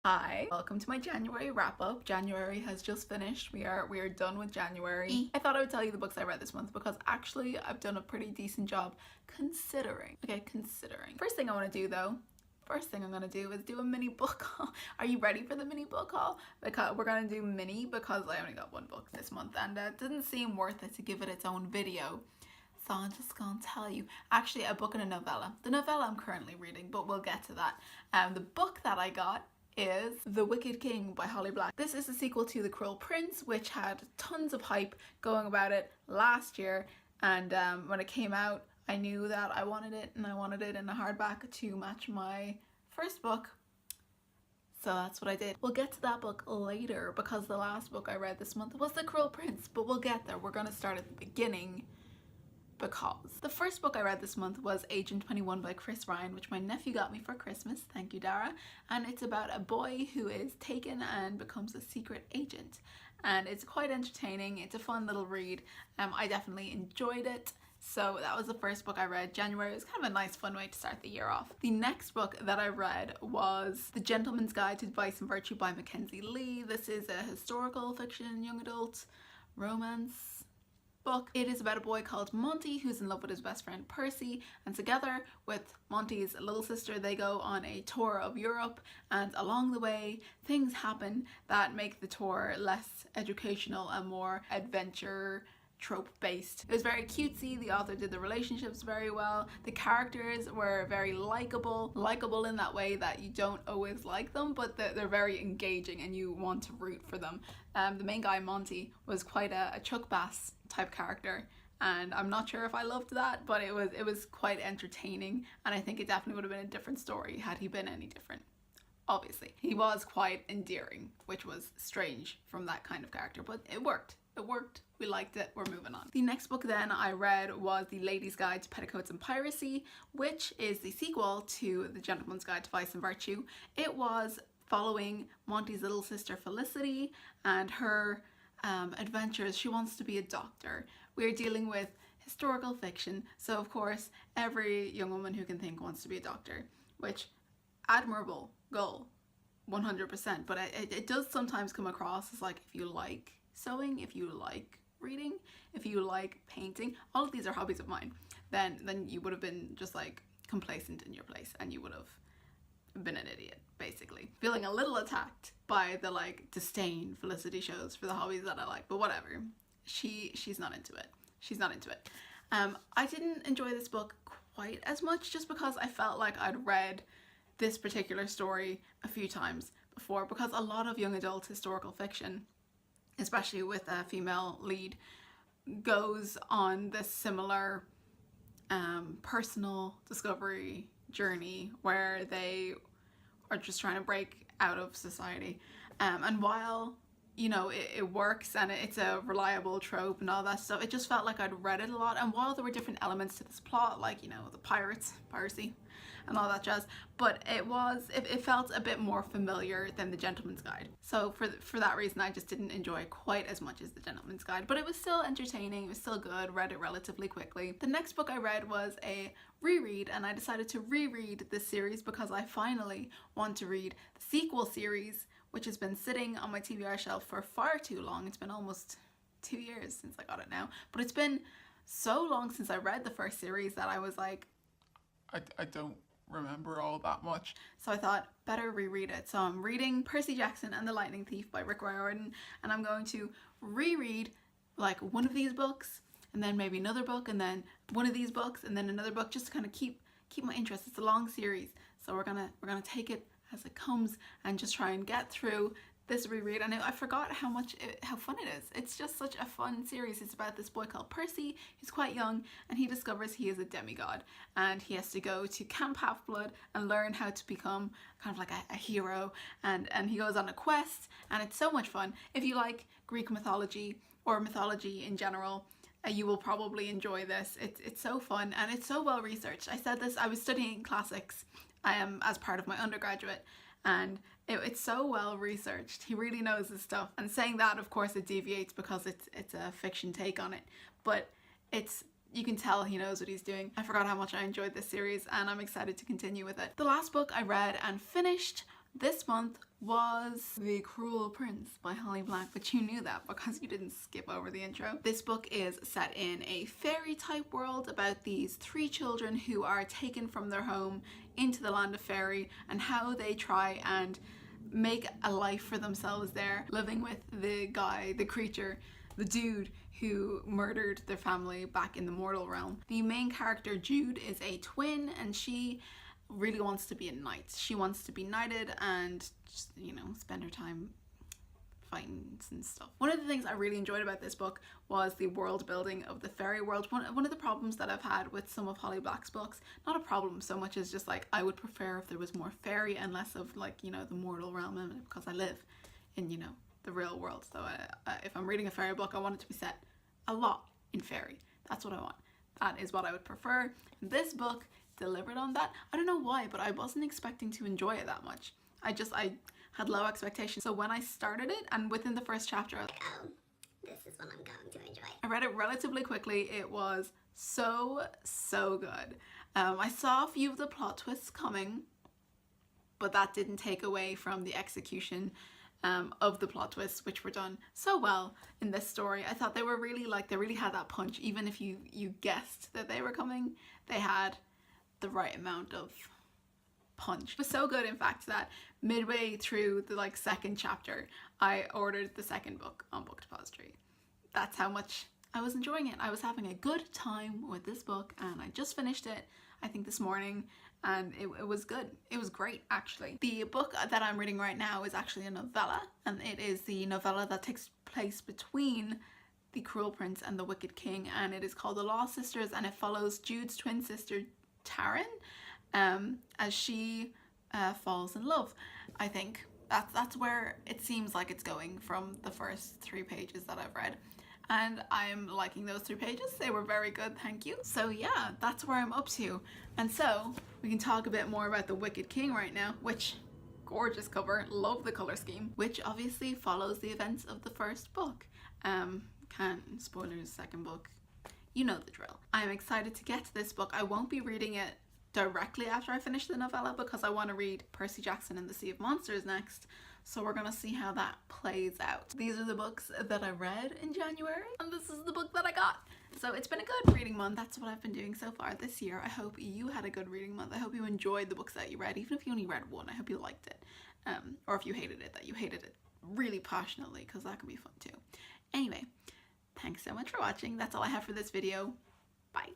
Hi, welcome to my January wrap-up. January has just finished. We are done with January. I thought I would tell you the books I read this month because actually I've done a pretty decent job considering. First thing I'm gonna do is do a mini book haul. Are you ready for the mini book haul? Because we're gonna do mini because I only got one book this month and it didn't seem worth it to give it its own video. So I'm just gonna tell you. Actually, a book and a novella. The novella I'm currently reading, but we'll get to that. The book that I got is The Wicked King by Holly Black. This is the sequel to The Cruel Prince, which had tons of hype going about it last year, and when it came out I knew that I wanted it, and I wanted it in a hardback to match my first book, so that's what I did. We'll get to that book later because the last book I read this month was The Cruel Prince, but we'll get there. We're gonna start at the beginning because the first book I read this month was Agent 21 by Chris Ryan, which my nephew got me for Christmas. Thank you, Dara. And it's about a boy who is taken and becomes a secret agent. And it's quite entertaining. It's a fun little read. I definitely enjoyed it. So that was the first book I read. January was kind of a nice fun way to start the year off. The next book that I read was The Gentleman's Guide to Vice and Virtue by Mackenzie Lee. This is a historical fiction young adult romance book. It is about a boy called Monty who's in love with his best friend Percy, and together with Monty's little sister they go on a tour of Europe, and along the way things happen that make the tour less educational and more adventure trope based. It was very cutesy. The author did the relationships very well. The characters were very likable in that way that you don't always like them, but they're very engaging and you want to root for them. The main guy, Monty, was quite a Chuck Bass type character, and I'm not sure if I loved that, but it was quite entertaining, and I think it definitely would have been a different story had he been any different. Obviously, he was quite endearing, which was strange from that kind of character, but it worked. We liked it. We're moving on. The next book then I read was The Lady's Guide to Petticoats and Piracy, which is the sequel to The Gentleman's Guide to Vice and Virtue. It was following Monty's little sister Felicity and her adventures. She wants to be a doctor. We're dealing with historical fiction, so of course every young woman who can think wants to be a doctor, which admirable goal, 100%, but it does sometimes come across as like, if you like sewing, if you like reading, if you like painting, all of these are hobbies of mine, then you would have been just like complacent in your place and you would have been an idiot, basically. Feeling a little attacked by the like disdain Felicity shows for the hobbies that I like, but whatever. She's not into it. She's not into it. I didn't enjoy this book quite as much just because I felt like I'd read this particular story a few times before, because a lot of young adult historical fiction, especially with a female lead, goes on this similar personal discovery journey where they are just trying to break out of society, and while you know it works and it's a reliable trope and all that stuff, it just felt like I'd read it a lot, and while there were different elements to this plot, like, you know, the piracy and all that jazz, but it felt a bit more familiar than The Gentleman's Guide. So for that reason I just didn't enjoy it quite as much as The Gentleman's Guide, but it was still entertaining, it was still good, read it relatively quickly. The next book I read was a reread, and I decided to reread this series because I finally want to read the sequel series, which has been sitting on my TBR shelf for far too long. It's been almost 2 years since I got it now, but it's been so long since I read the first series that I was like, I don't remember all that much. So I thought, better reread it. So I'm reading Percy Jackson and the Lightning Thief by Rick Riordan, and I'm going to reread like one of these books, and then maybe another book, and then one of these books, and then another book, just to kind of keep my interest. It's a long series, so we're gonna take it as it comes and just try and get through this reread. And I forgot how fun it is. It's just such a fun series. It's about this boy called Percy. He's quite young and he discovers he is a demigod, and he has to go to Camp Half-Blood and learn how to become kind of like a hero, and he goes on a quest, and it's so much fun. If you like Greek mythology or mythology in general, you will probably enjoy this. It's so fun and it's so well researched. I said this, I was studying classics as part of my undergraduate, and it's so well researched. He really knows his stuff, and saying that, of course, it deviates because it's a fiction take on it, but you can tell he knows what he's doing. I forgot how much I enjoyed this series, and I'm excited to continue with it. The last book I read and finished this month was The Cruel Prince by Holly Black, but you knew that because you didn't skip over the intro. This book is set in a fairy type world about these 3 children who are taken from their home into the land of fairy and how they try and make a life for themselves there, living with the guy, the creature, the dude who murdered their family back in the mortal realm. The main character, Jude, is a twin, and she really wants to be a knight. She wants to be knighted and just, you know, spend her time fighting and stuff. One of the things I really enjoyed about this book was the world building of the fairy world. One of the problems that I've had with some of Holly Black's books, not a problem so much as just like I would prefer if there was more fairy and less of like, you know, the mortal realm, and because I live in, you know, the real world. So if I'm reading a fairy book, I want it to be set a lot in fairy. That's what I want. That is what I would prefer. This book delivered on that. I don't know why, but I wasn't expecting to enjoy it that much. I had low expectations. So when I started it, and within the first chapter, I was like, oh, this is what I'm going to enjoy. I read it relatively quickly. It was so good. I saw a few of the plot twists coming, but that didn't take away from the execution of the plot twists, which were done so well in this story. I thought they were really like, they really had that punch. Even if you guessed that they were coming, they had the right amount of punch. It was so good, in fact, that midway through the like second chapter, I ordered the second book on Book Depository. That's how much I was enjoying it. I was having a good time with this book, and I just finished it, I think this morning, and it was good. It was great, actually. The book that I'm reading right now is actually a novella, and it is the novella that takes place between The Cruel Prince and The Wicked King, and it is called The Lost Sisters, and it follows Jude's twin sister Taryn as she falls in love. I think that's where it seems like it's going from the first 3 pages that I've read, and I'm liking those 3 pages. They were very good, thank you. So yeah, that's where I'm up to. And so we can talk a bit more about The Wicked King right now, which, gorgeous cover, love the color scheme, which obviously follows the events of the first book. Spoilers, second book, you know the drill. I'm excited to get to this book. I won't be reading it directly after I finish the novella because I want to read Percy Jackson and the Sea of Monsters next, so we're gonna see how that plays out. These are the books that I read in January, and this is the book that I got. So it's been a good reading month. That's what I've been doing so far this year. I hope you had a good reading month. I hope you enjoyed the books that you read, even if you only read one. I hope you liked it, or if you hated it, that you hated it really passionately, because that can be fun too. Anyway, thanks so much for watching. That's all I have for this video. Bye.